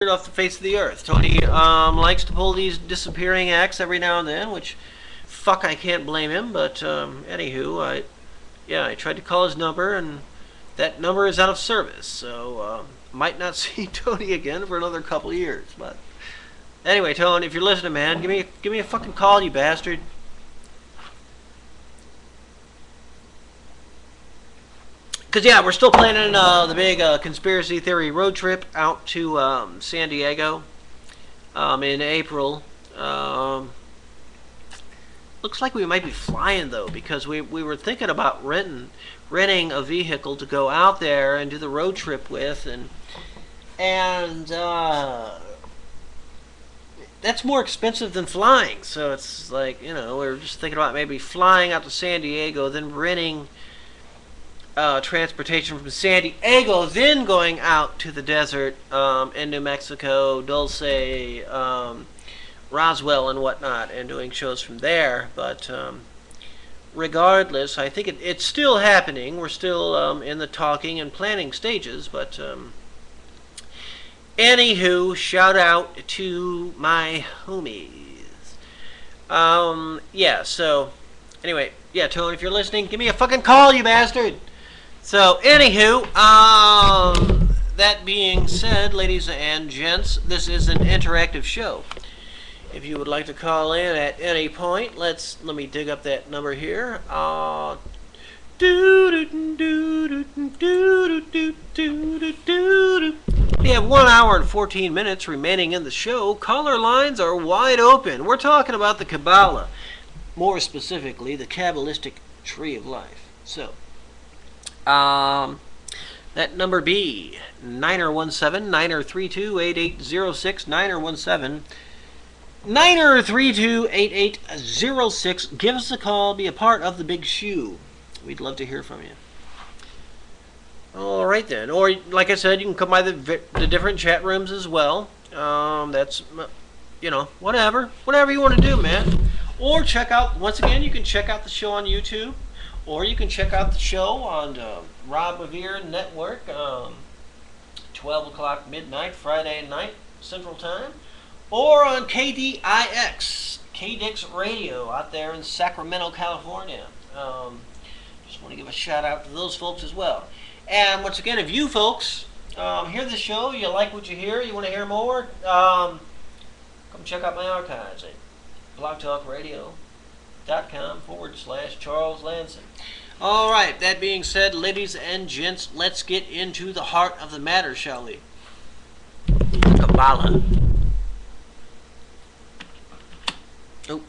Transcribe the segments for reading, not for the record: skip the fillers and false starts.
off the face of the earth. Tony likes to pull these disappearing acts every now and then, which, fuck, I can't blame him. But anywho, I tried to call his number, and that number is out of service. So might not see Tony again for another couple of years. But anyway, Tony, if you're listening, man, give me a fucking call, you bastard. Because, yeah, we're still planning the big conspiracy theory road trip out to San Diego in April. Looks like we might be flying, though, because we were thinking about renting a vehicle to go out there and do the road trip with. And that's more expensive than flying. So it's like, you know, we're just thinking about maybe flying out to San Diego, then renting transportation from San Diego, then going out to the desert in New Mexico, Dulce, Roswell, and whatnot, and doing shows from there. But regardless, I think it's still happening. We're still in the talking and planning stages. But anywho, shout out to my homies. Yeah, so anyway, yeah, Tony, if you're listening, give me a fucking call, you bastard. So, anywho, that being said, ladies and gents, this is an interactive show. If you would like to call in at any point, let me dig up that number here. We have 1 hour and 14 minutes remaining in the show. Caller lines are wide open. We're talking about the Kabbalah, more specifically, the Kabbalistic Tree of Life. So, that number be 917-932-8806, 917-932-8806. Give us a call, be a part of the big shoe. We'd love to hear from you. All right then, or like I said, you can come by the different chat rooms as well. That's, you know, whatever you want to do, man. Or check out, once again, you can check out the show on YouTube. Or you can check out the show on Rob Revere Network, 12 o'clock midnight, Friday night, Central Time. Or on KDIX, KDIX Radio, out there in Sacramento, California. Just want to give a shout out to those folks as well. And once again, if you folks hear the show, you like what you hear, you want to hear more, come check out my archives at blogtalkradio.com/Charles Lanson. All right, that being said, ladies and gents, let's get into the heart of the matter, shall we? The Kabbalah. Oh,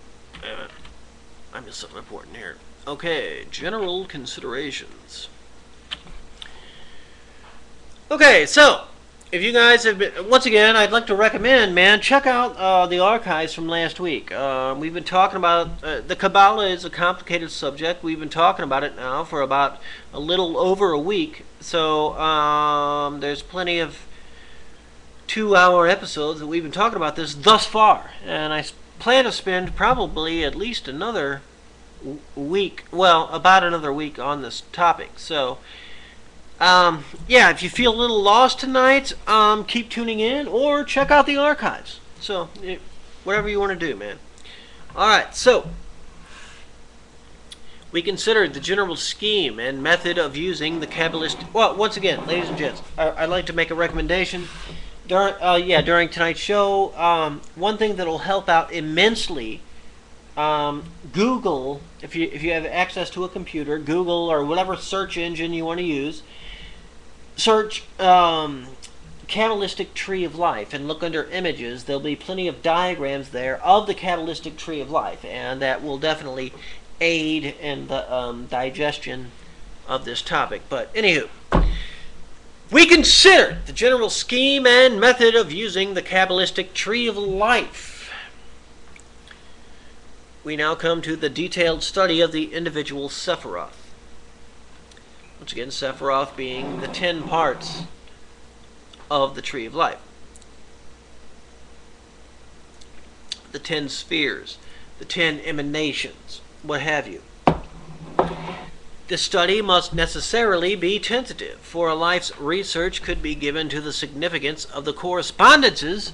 I missed something important here. Okay, general considerations. Okay, so if you guys have been, once again, I'd like to recommend, man, check out the archives from last week. We've been talking about, the Kabbalah is a complicated subject. We've been talking about it now for about a little over a week. So there's plenty of 2-hour episodes that we've been talking about this thus far. And I plan to spend probably at least another week, well, about another week on this topic. So yeah, if you feel a little lost tonight, keep tuning in or check out the archives. So, whatever you want to do, man. Alright, so we considered the general scheme and method of using the Kabbalistic. Well, once again, ladies and gents, I'd like to make a recommendation. During tonight's show, one thing that'll help out immensely, Google, if you have access to a computer, Google or whatever search engine you want to use, search Kabbalistic Tree of Life and look under images. There'll be plenty of diagrams there of the Kabbalistic Tree of Life, and that will definitely aid in the digestion of this topic. But anywho, we considered the general scheme and method of using the Kabbalistic Tree of Life. We now come to the detailed study of the individual Sephiroth. Once again, Sephiroth being the 10 parts of the Tree of Life. The 10 spheres, the 10 emanations, what have you. The study must necessarily be tentative, for a life's research could be given to the significance of the correspondences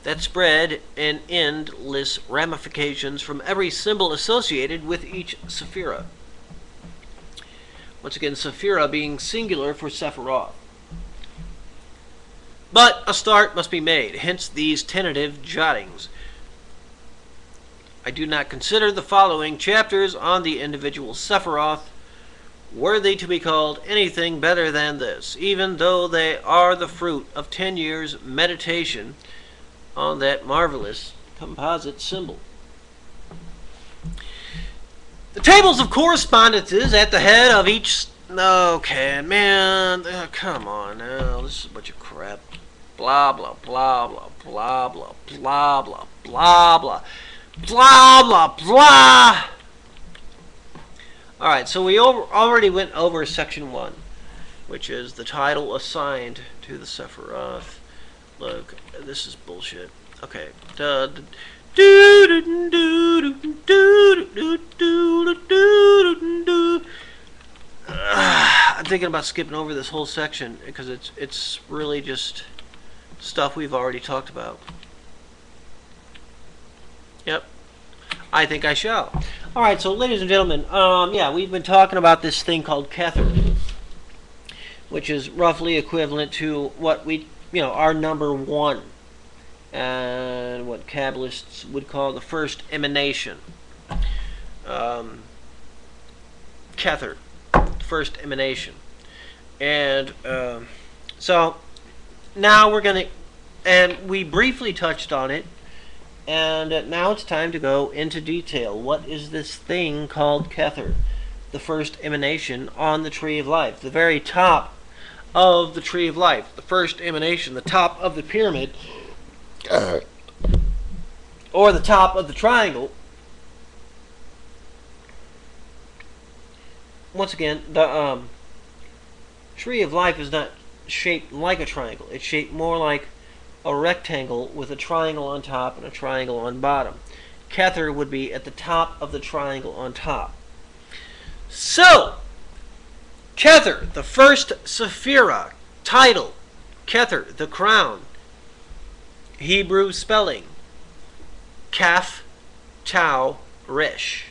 that spread in endless ramifications from every symbol associated with each sephira. Once again, sephira being singular for Sephiroth. But a start must be made, hence these tentative jottings. I do not consider the following chapters on the individual Sephiroth worthy to be called anything better than this, even though they are the fruit of 10 years' meditation on that marvelous composite symbol. The tables of correspondences at the head of each... Okay, man, come on now, this is a bunch of crap. Blah, blah, blah, blah, blah, blah, blah, blah, blah, blah. Blah, blah, blah. Alright, so we already went over section 1, which is the title assigned to the Sephiroth. Look, this is bullshit. Okay. I'm thinking about skipping over this whole section because it's really just stuff we've already talked about. Yep, I think I shall. All right, so ladies and gentlemen, yeah, we've been talking about this thing called Kether, which is roughly equivalent to what we, our number 1, and what Kabbalists would call the first emanation. Kether, first emanation, and so now we're gonna, and we briefly touched on it. And now it's time to go into detail. What is this thing called Kether? The first emanation on the Tree of Life. The very top of the Tree of Life. The first emanation. The top of the pyramid. Or the top of the triangle. Once again, the Tree of Life is not shaped like a triangle. It's shaped more like a rectangle with a triangle on top and a triangle on bottom. Kether would be at the top of the triangle on top. So, Kether, the first Sephira, title, Kether, the crown, Hebrew spelling, Kaf, Tau, Resh.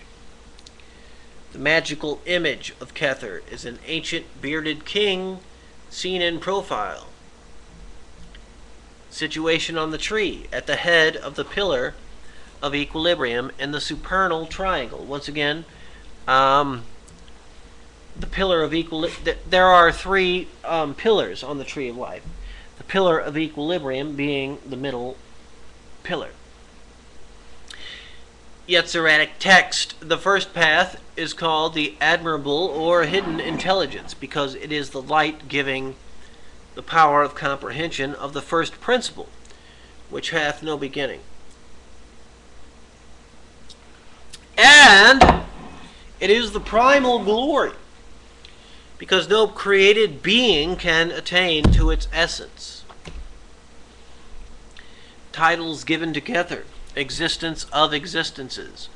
The magical image of Kether is an ancient bearded king seen in profile. Situation on the tree at the head of the pillar of equilibrium in the supernal triangle. Once again, the pillar of equilibrium. There are 3 pillars on the Tree of Life. The pillar of equilibrium being the middle pillar. Yetziratic text. The first path is called the admirable or hidden intelligence because it is the light giving the power of comprehension of the first principle, which hath no beginning. And it is the primal glory, because no created being can attain to its essence. Titles given to Kether: existence of existences,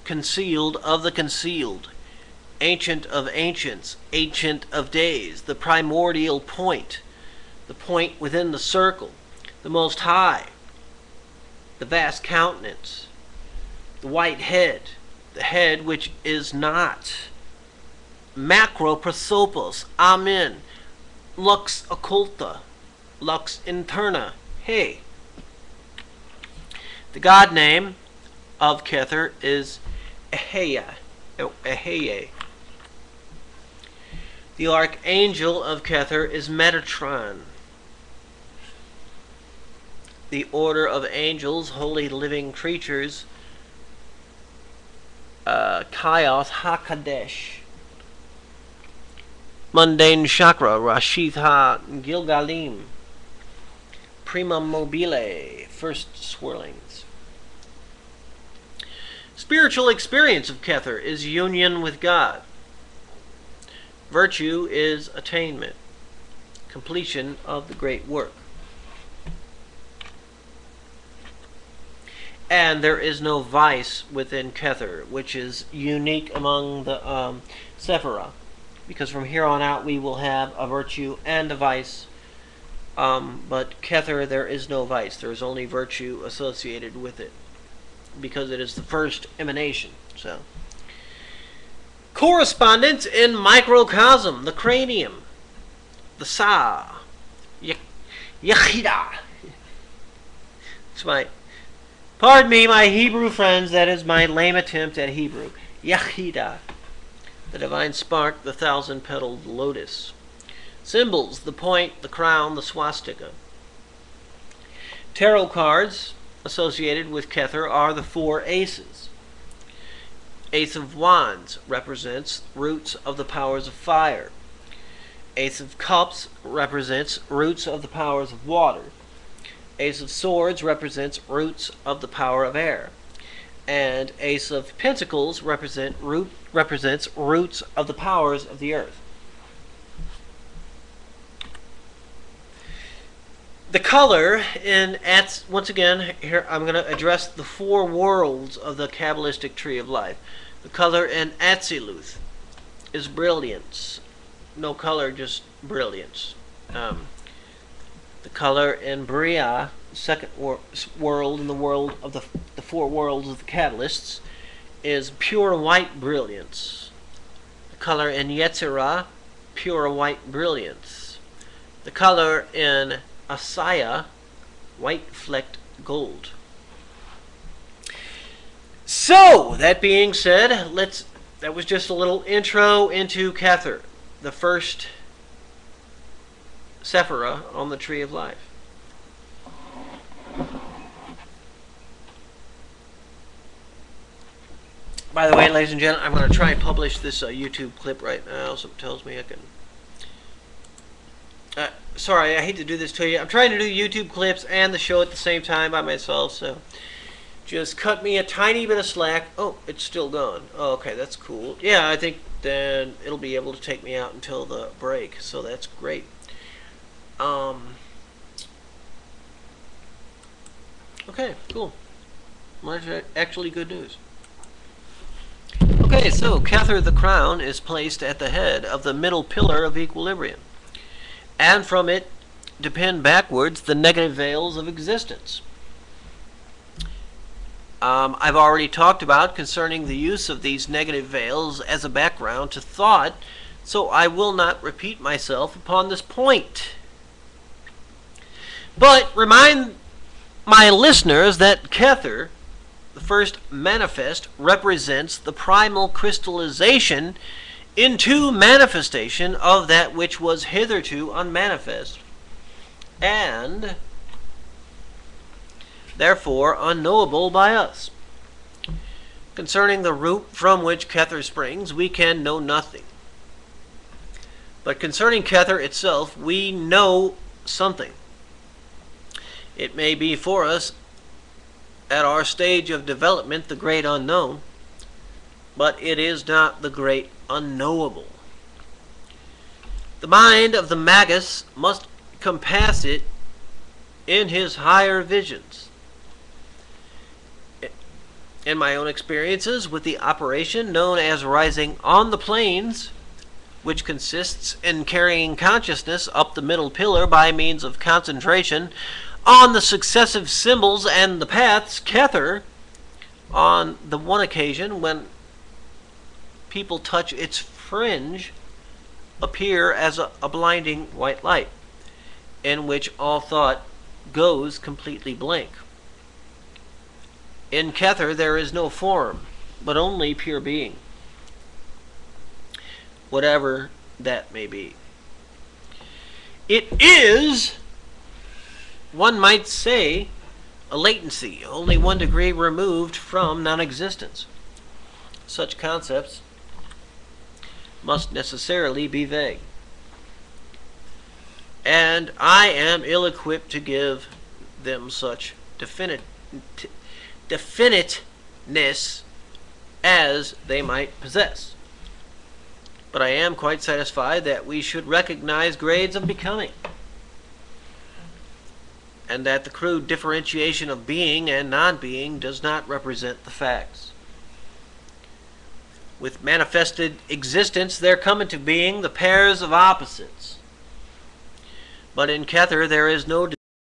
concealed of the concealed, ancient of ancients, ancient of days, the primordial point, the point within the circle, the most high, the vast countenance, the white head, the head which is not, macroprosopos, amen, lux occulta, lux interna, hey. The god name of Kether is Eheya, Eheye. The archangel of Kether is Metatron. The order of angels, holy living creatures, Kaios HaKadesh. Mundane chakra, Rashith Ha-Gilgalim. Prima mobile, first swirlings. Spiritual experience of Kether is union with God. Virtue is attainment, completion of the great work. And there is no vice within Kether, which is unique among the Sephira. Because from here on out we will have a virtue and a vice. But Kether, there is no vice. There is only virtue associated with it. Because it is the first emanation. So, correspondence in microcosm, the cranium, the Sa, Yechida. It's my, pardon me, my Hebrew friends, that is my lame attempt at Hebrew. Yechida, the divine spark, the thousand-petaled lotus. Symbols, the point, the crown, the swastika. Tarot cards associated with Kether are the four aces. Ace of Wands represents roots of the powers of fire. Ace of Cups represents roots of the powers of water. Ace of Swords represents roots of the power of air. And Ace of Pentacles represents roots of the powers of the earth. The color in once again, here I'm going to address the four worlds of the Kabbalistic tree of life. The color in Atziluth is brilliance. No color, just brilliance. The color in Bria, second world in the world of the four worlds of the Kabbalists, is pure white brilliance. The color in Yetzirah, pure white brilliance. The color in Asaya, white flecked gold. So, that being said, that was just a little intro into Kether, the first Sephira on the Tree of Life. By the way, ladies and gentlemen, I'm going to try and publish this YouTube clip right now, so it tells me I can. Sorry, I hate to do this to you. I'm trying to do YouTube clips and the show at the same time by myself, so just cut me a tiny bit of slack. Oh, it's still gone. Oh, okay, that's cool. Yeah, I think then it'll be able to take me out until the break, so that's great. Okay, cool. Well, that's actually good news. Okay, so Kether the crown is placed at the head of the middle pillar of equilibrium, and from it depend backwards the negative veils of existence. I've already talked about concerning the use of these negative veils as a background to thought, so I will not repeat myself upon this point. But remind my listeners that Kether, the first manifest, represents the primal crystallization into manifestation of that which was hitherto unmanifest, and therefore unknowable by us. Concerning the root from which Kether springs, we can know nothing. But concerning Kether itself, we know something. It may be for us, at our stage of development, the great unknown, but it is not the great unknowable. The mind of the magus must compass it in his higher visions. In my own experiences with the operation known as rising on the planes, which consists in carrying consciousness up the middle pillar by means of concentration on the successive symbols and the paths, Kether, on the one occasion when people touch its fringe, appear as a blinding white light, in which all thought goes completely blank. In Kether there is no form, but only pure being, whatever that may be. It is, one might say, a latency, only 1 degree removed from non-existence. Such concepts must necessarily be vague, and I am ill-equipped to give them such definiteness as they might possess. But I am quite satisfied that we should recognize grades of becoming, and that the crude differentiation of being and non-being does not represent the facts. With manifested existence, there come into being the pairs of opposites. But in Kether, there is no